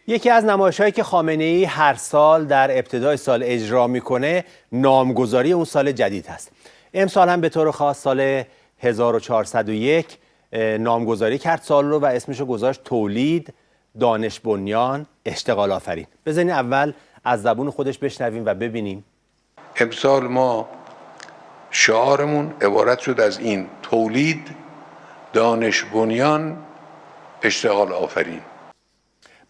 یکی از نمایش‌هایی که خامنه‌ای هر سال در ابتدای سال اجرا میکنه نامگذاری اون سال جدید هست. امسال هم به طور خاص سال 1401 نامگذاری کرد سال رو و اسمش رو گذاشت تولید، دانش بنیان، اشتغال آفرین. بزنین اول از زبون خودش بشنویم و ببینیم. امسال ما شعارمون عبارت شد از این: تولید، دانش بنیان، اشتغال آفرین.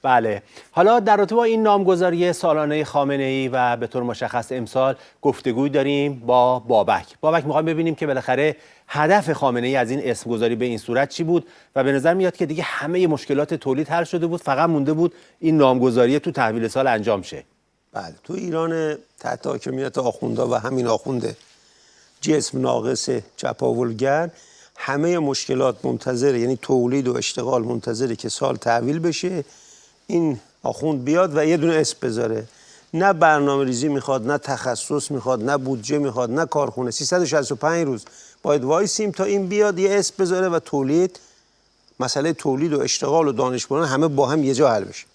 بله، حالا در رابطه با این نامگذاری سالانه خامنه‌ای و به طور مشخص امسال گفتگوی داریم با بابک. میخوایم ببینیم که بالاخره هدف خامنه‌ای از این اسمگذاری به این صورت چی بود و به نظر میاد که دیگه همه مشکلات تولید حل شده بود، فقط مونده بود این نامگذاری تو تحویل سال انجام شه. بله، تو ایران تحت حاکمیت آخوندا و همین آخونده جسم ناقص چپاولگر همه مشکلات منتظره، یعنی تولید و اشتغال منتظره که سال تحویل بشه، این آخوند بیاد و یه دونه اسم بذاره. نه برنامه ریزی میخواد، نه تخصص میخواد، نه بودجه میخواد، نه کارخونه. 365 روز باید وایسیم تا این بیاد یه اسم بذاره و تولید، مسئله تولید و اشتغال و دانش بنیان همه با هم یه جا حل بشه.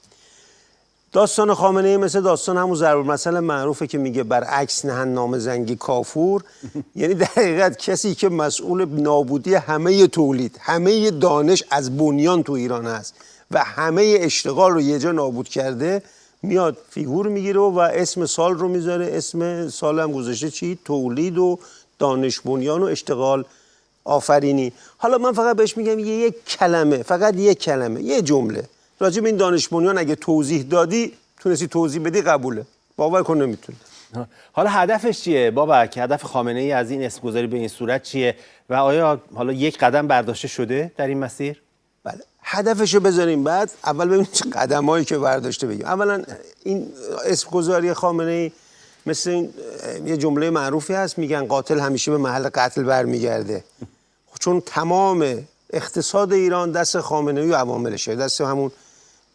داستان خامنه‌ای مثل داستان همون ضرب‌المثل معروفه که میگه برعکس نهن نام زنگی کافور. یعنی در حقیقت کسی که مسئول نابودی همه تولید، همه دانش از بنیان تو ایران هست و همه اشتغال رو یه جا نابود کرده، میاد فیگور میگیره و اسم سال رو میذاره. اسم سال هم گذاشته چی؟ تولید و دانش بنیان و اشتغال آفرینی. حالا من فقط بهش میگم یک کلمه، فقط یک کلمه، یه جمله راجع به این دانش بنیان اگه توضیح دادی، تونستی توضیح بدی، قبوله. باور کن نمیتونه. حالا هدفش چیه بابک؟ هدف خامنه‌ای از این اسمگذاری به این صورت چیه و آیا حالا یک قدم برداشته شده در این مسیر؟ بله، هدفشو بذاریم بعد اول ببینیم چه قدمایی که برداشته بگیم. اولا این اسمگذاری خامنه‌ای مثل این یه جمله معروفی هست، میگن قاتل همیشه به محل قتل برمیگرده. چون تمام اقتصاد ایران دست خامنه‌ای و عواملشه، دست همون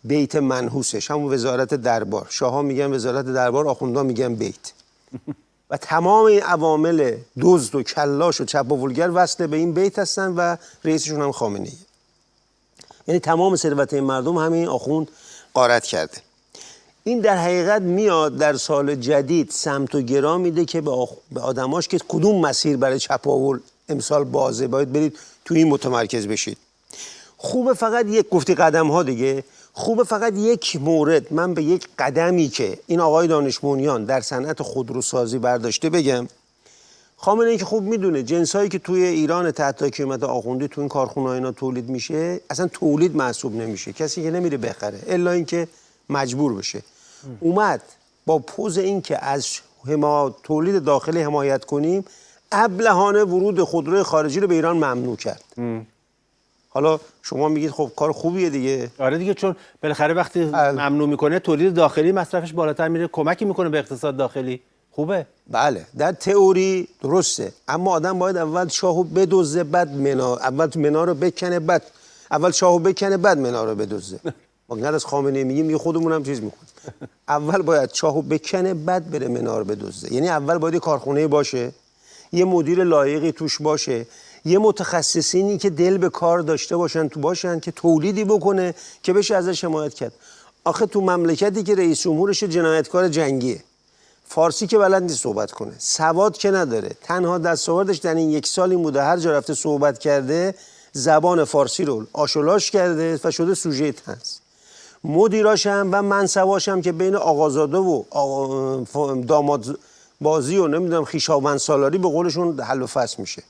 بیت منحوسش، همون وزارت دربار. شاه‌ها میگن وزارت دربار، آخوندا میگن بیت. و تمام این عوامل دزد و کلاش و چپاولگر وصل به این بیت هستن و رئیسشون هم خامنه‌ای. یعنی تمام ثروت این مردم همین آخوند غارت کرده. این در حقیقت میاد در سال جدید سمت و گرا میده که به آدماش که کدوم مسیر برای چپاول امسال بازه، باید برید تو این متمرکز بشید. خوبه فقط یک گفتی قدم ها دیگه، خوبه فقط یک مورد من به یک قدمی که این آقای دانش بنیان در صنعت خودروسازی برداشته بگم. خامنه‌ای که خوب میدونه جنسایی که توی ایران تحت حکومت آخوندی تو این کارخونه‌ها اینا تولید میشه اصلا تولید محسوب نمیشه، کسی که نمیره بخره الا اینکه مجبور بشه. اومد با پوز این که از تولید داخلی حمایت کنیم، ابلهانه ورود خودروی خارجی رو به ایران ممنوع کرد. حالا شما میگید خب کار خوبیه دیگه. آره دیگه، چون بالاخره وقتی ممنوع میکنه تولید داخلی مصرفش بالاتر میره، کمکی میکنه به اقتصاد داخلی. خوبه. بله، در تئوری درسته، اما آدم باید اول شاهو بدزده بعد اول منا رو بکنه، بعد اول شاهو بکنه بعد منا رو بدزده. ما از خامنه‌ای میگیم خودمون هم چیز میکنیم. اول باید شاهو بکنه بعد بره منا رو بدزده. یعنی اول باید کارخونه باشه، یه مدیر لایقی توش باشه، یه متخصصینی که دل به کار داشته باشن که تولیدی بکنه که بشه ازش حمایت کرد. آخه تو مملکتی که رئیس جمهورش جنایتکار جنگیه، فارسی که بلد نیست صحبت کنه، سواد که نداره، تنها دستاوردش در این یک سال این بوده هر جا رفته صحبت کرده زبان فارسی رو آشولاش کرده و شده سوژه طنز. مدیراش هم و منصباش هم که بین آقازاده و داماد بازی و نمیدونم خویشاوند سالاری به قولشون حل و فصل میشه.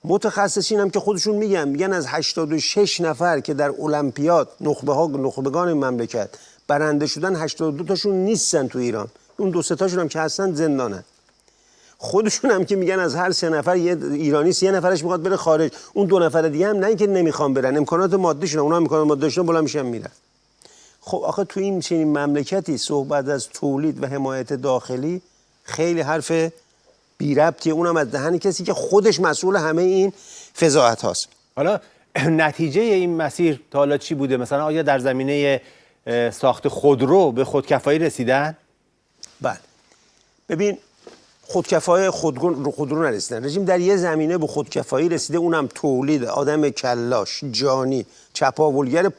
متخصصین هم که خودشون میگن از 86 نفر که در المپیاد نخبگان مملکت برنده شدن 82 تاشون نیستن تو ایران، اون 2-3 تاشون هم که هستن زندانن. خودشون هم که میگن از هر 3 نفر یه ایرانی 3 نفرش میخواد بره خارج، اون 2 نفر دیگه هم نه اینکه نمیخوان برن، امکانات مادیشون، اونا امکانات مادیشون بالا میشن میرن. خب آخه تو این چنین مملکتی صحبت از تولید و حمایت داخلی خیلی حرف بی ربطیه، اونم از دهن کسی که خودش مسئول همه این فضاحت هاست. حالا نتیجه این مسیر تا حالا چی بوده؟ مثلا آیا در زمینه ساخت خودرو به خودکفایی رسیدن؟ بله، ببین خودکفایی خودرو نرسیدن. رژیم در یه زمینه به خودکفایی رسیده، اونم تولید. آدم کلاش، جانی، چپاولگر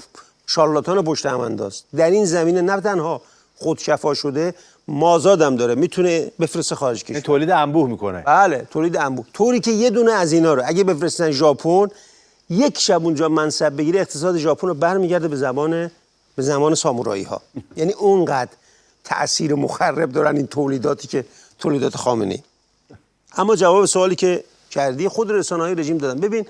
شارلاتان پشت هم انداز. در این زمینه نه تنها خودشفا شده، مازادم داره، میتونه بفرسته خارج کشور، تولید انبوه میکنه. بله، تولید انبوه. طوری که یه دونه از اینا رو اگه بفرستن ژاپن، یک شب اونجا منصب بگیره، اقتصاد ژاپن رو برمیگرده به زمان سامورایی ها. یعنی اونقدر تأثیر مخرب دارن این تولیداتی که تولیدات خامنه‌ای. اما جواب سوالی که کردی، خود رسانه‌های رژیم دادن. ببین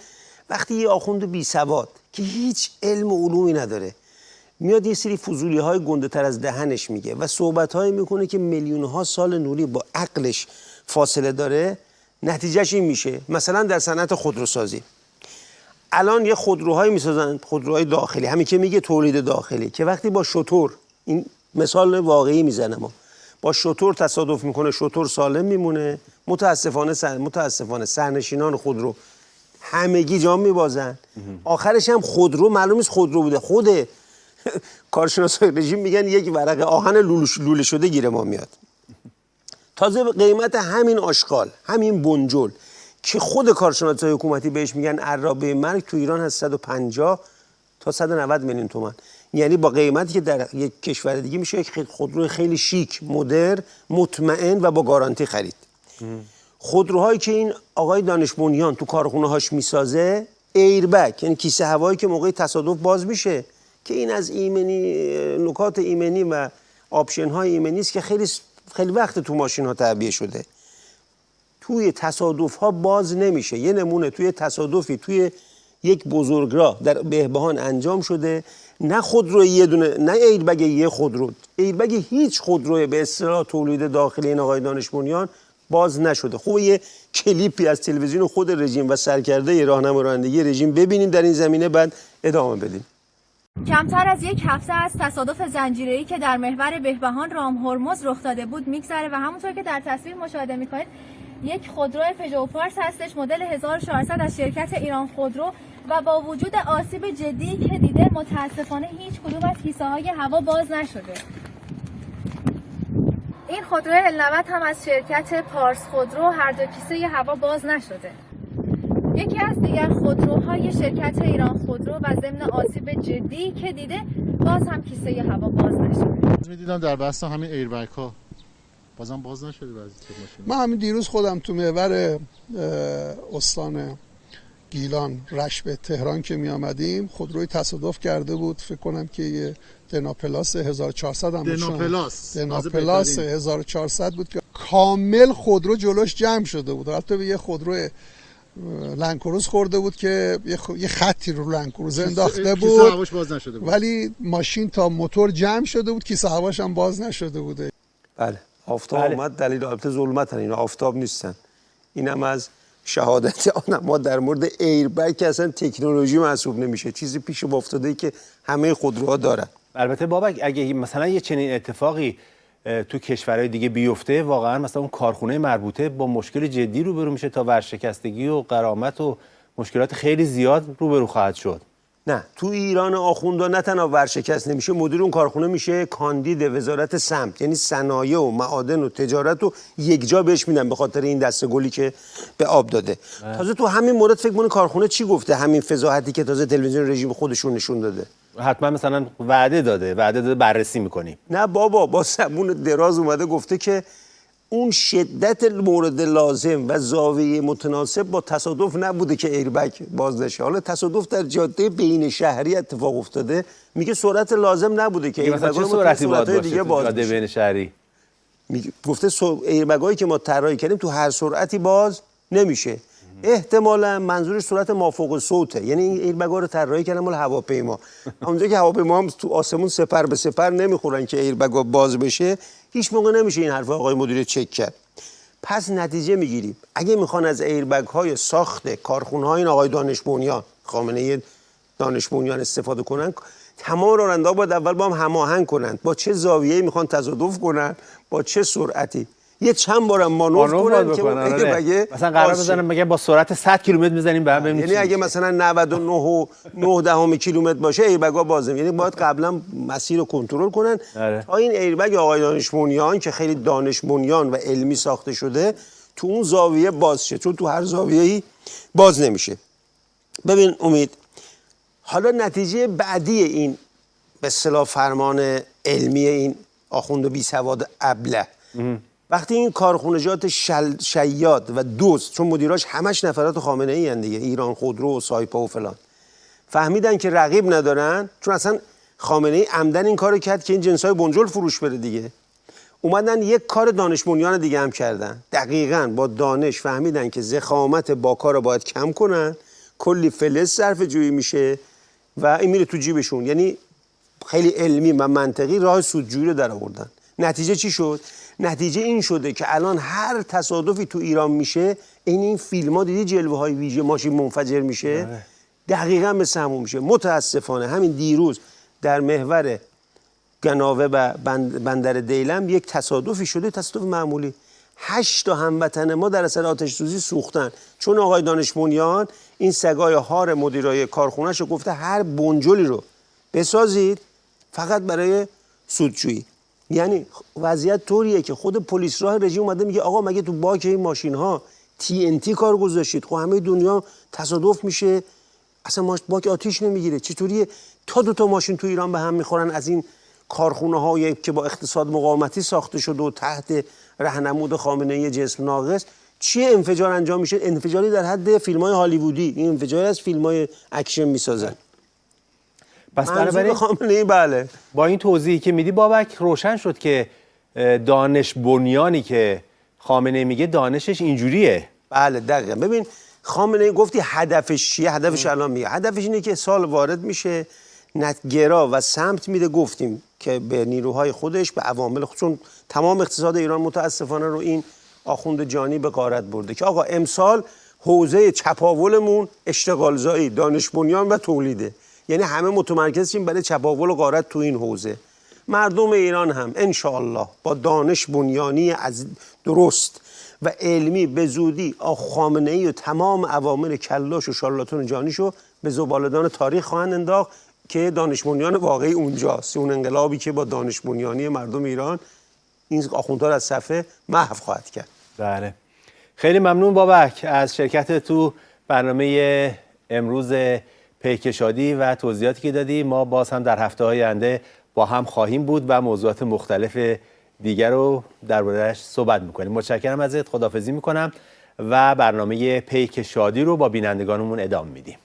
وقتی یه آخوند بی سواد که هیچ علم و علومی نداره میاد یه سری فضولی‌های گنده‌تر از دهنش میگه و صحبت‌هایی میکنه که میلیون‌ها سال نوری با عقلش فاصله داره، نتیجهش این میشه. مثلا در صنعت خودروسازی الان یه خودروهایی میسازن، خودروهای داخلی، همین که میگه تولید داخلی، که وقتی با شتر، این مثال واقعی میزنم، با شتر تصادف میکنه، شتر سالم میمونه. متاسفانه سرنشینان خودرو همگی جام میبازن. آخرش هم خودرو معلوم نیست خودرو بوده، خود کارشناسای رژیم میگن یک ورقه آهن لوله شده گیر ما میاد. تازه قیمت همین آشغال، همین بنجل که خود کارشناسای حکومتی بهش میگن عرابه مرگ، تو ایران هست 150 تا 190 میلیون تومان. یعنی با قیمتی که در یک کشور دیگه میشه یک خودرو خیلی شیک، مدرن، مطمئن و با گارانتی خرید. خودروهایی که این آقای دانش بنیان تو کارخونه هاش میسازه، ایربگ، یعنی کیسه هوایی که موقع تصادف باز میشه، که این از ایمنی، نکات ایمنی و آپشن های ایمنی است که خیلی وقت تو ماشین ها تعبیه شده، توی تصادف ها باز نمیشه. یه نمونه توی تصادفی توی یک بزرگراه در بهبهان انجام شده، نه خودرو یه دونه، نه ایربگ یه خودرو، ایربگ هیچ خودروی به اصطلاح تولید داخلی این آقای دانش بنیان باز نشده. خوب یه کلیپی از تلویزیون خود رژیم و سرکرده راهنمای رانندگی رژیم ببینیم در این زمینه، بعد ادامه بدیم. کمتر از یک هفته از تصادف زنجیره‌ای که در محور بهبهان رام هرمز رخ داده بود میگذره و همونطور که در تصویر مشاهده میکنید یک خودرو پژو پارس هستش، مدل 1400 از شرکت ایران خودرو، و با وجود آسیب جدی که دیده متاسفانه هیچ کدوم از کیسه های هوا باز نشده. این خودرو L90 هم از شرکت پارس خودرو، هر دو کیسه هوا باز نشده. یکی از دیگر خودروهای شرکت ایران خودرو و ضمن آسیب جدی که دیده باز هم کیسه هوا باز نشده. می‌دیدم در بحث همین ایربگ ها بازم باز نشده بعضی ماشین. من همین دیروز خودم تو محور استان گیلان رشت تهران که می آمدیم، خودروی تصادف کرده بود، فکر کنم که یه دناپلاس 1400 هم دناپلاس 1400 بود که کامل خودرو جلوش جمع شده بود. البته به یه خودرو لنکروز خورده بود که یه خطی رو لنکروز انداخته بود، کیسه هواش باز نشده بود، ولی ماشین تا موتور جمع شده بود، کیسه هواش هم باز نشده بوده. بله، آفتاب اومد دلیل، البته ظلمتن اینا، آفتاب نیستن. اینم از شهادت آن. ما در مورد ایربگ که اصلا تکنولوژی محسوب نمیشه، چیزی پیش افتاده که همه خودروها دارن. البته بابک اگه مثلا یه چنین اتفاقی تو کشورهای دیگه بیفته، واقعا مثلا اون کارخونه مربوطه با مشکل جدی روبرو میشه تا ورشکستگی و غرامت و مشکلات خیلی زیاد روبرو خواهد شد. نه، تو ایران آخوندا نه تنها ورشکست نمیشه، مدیر اون کارخونه میشه کاندید وزارت سمت، یعنی صنایع و معادن و تجارت رو یک جا بهش میدن به خاطر این دسته گلی که به آب داده. تازه تو همین مورد فکر کنم کارخونه چی گفته، همین فضاحتی که تازه تلویزیون رژیم خودشون نشون داده. حتما مثلا وعده داده بررسی میکنیم. نه بابا، با زبون دراز اومده گفته که اون شدت مورد لازم و زاویه متناسب با تصادف نبوده که ایربگ باز نشه. حالا تصادف در جاده بین شهری اتفاق افتاده، میگه سرعت لازم نبوده که مثلا چه سرعتی باید دیگه باشه جاده بین شهری. گفته ایربگایی که ما طراحی کردیم تو هر سرعتی باز نمیشه. احتمالاً منظورش سرعت مافوق صوته، یعنی این ایربگا رو طراحی کردن مال هواپیما. اونجا که هواپیما هم تو آسمون سپر به سپر نمیخورن که ایربگا باز بشه، هیچ موقع نمیشه این حرف آقای مدیر چک کرد. پس نتیجه میگیریم اگه میخوان از ایربگ های ساخت کارخونه های این آقای دانش بنیان، خامنه‌ای دانش بنیان استفاده کنن، تمام راننده‌ها باید اول با هم هماهنگ کنن با چه زاویه‌ای میخوان تصادف کنن، با چه سرعتی. یه چند بارم مانور کنن که بگه مثلا قرار بزنن میگه با سرعت 100 کیلومتر میزنیم به هم ببینیم. یعنی اگه مثلا 99.9 کیلومتر باشه ایربگا بازه، یعنی باید قبلا مسیر رو کنترل کنن تا این ایربگ آقای دانش بنیان که خیلی دانش بنیان و علمی ساخته شده تو اون زاویه باز شه، چون تو هر زاویه‌ای باز نمیشه. ببین امید، حالا نتیجه بعدی این به اصطلاح فرمان علمی این آخوند بی سواد ابله. وقتی این کارخونجات شیاد و دزد، چون مدیراش همش نفرات خامنه ای هستند دیگه، ایران خودرو و سایپا و فلان، فهمیدن که رقیب ندارن، چون اصلا خامنه ای عمدن این کارو کرد که این جنسای بنجل فروش بره دیگه، اومدن یک کار دانش بنیان دیگه هم کردن. دقیقاً با دانش فهمیدن که ضخامت باکا رو باید کم کنن، کلی فلز صرفه جویی میشه و این میره تو جیبشون. یعنی خیلی علمی و منطقی راه سودجویی رو در آوردن. نتیجه چی شد؟ نتیجه این شده که الان هر تصادفی تو ایران میشه، این فیلم‌ها دیدی جلوه های ویژه ماشین منفجر میشه، دقیقاً مثل همون میشه. متاسفانه همین دیروز در محور گناوه و بندر دیلم یک تصادفی شده، تصادف معمولی. 8 تا هموطن ما در اثر آتش سوزی سوختن، چون آقای دانش بنیان این سگای هار مدیرای کارخونه‌شو گفته هر بنجلی رو بسازید فقط برای سودجویی. یعنی وضعیت طوریه که خود پلیس راه رژیم اومده میگه آقا مگه تو باک این ماشین ها TNT کار گذاشتید؟ خب همه دنیا تصادف میشه، اصلا باک آتیش نمیگیره. چطوریه تا 2 تا ماشین تو ایران به هم میخورن از این کارخونه هایی که با اقتصاد مقاومتی ساخته شده و تحت راهنمود خامنه ای جسم ناقص چیه انفجار انجام میشه؟ انفجاری در حد فیلم های هالیوودی، این انفجاری از فیلم های اکشن میسازن. پس بنابراین خامنه ای بله، با این توضیحی که میدی بابک روشن شد که دانش بنیانی که خامنه ای میگه دانشش اینجوریه. بله دقیقاً. ببین خامنه ای گفتی هدفش چیه؟ هدفش الان میگه هدفش اینه که سال وارد میشه، نتگرا و سمت میده، گفتیم که به نیروهای خودش، به عوامل چون تمام اقتصاد ایران متاسفانه رو این آخوند جانی به غارت برده که آقا امسال حوزه چپاولمون اشتغالزایی، دانش بنیان و تولیده. یعنی همه متمرکز شیم برای چپاول و غارت تو این حوزه. مردم ایران هم انشاءالله با دانش بنیانی از درست و علمی به زودی خامنه ای و تمام عوامل کلاش و شارلاتان جانیشو به زباله‌دان تاریخ خواهند انداخت که دانش بنیان واقعی اونجاست. اون انقلابی که با دانش بنیانی مردم ایران این آخوندها از صفحه محو خواهد کرد. بله. خیلی ممنون بابک از شرکت تو برنامه امروز پیک شادی و توضیحاتی که دادی. ما باز هم در هفته‌های آینده با هم خواهیم بود و موضوعات مختلف دیگر رو درباره‌اش صحبت می‌کنیم. متشکرم ازت، خداحافظی می‌کنم و برنامه پیک شادی رو با بینندگانمون ادامه میدیم.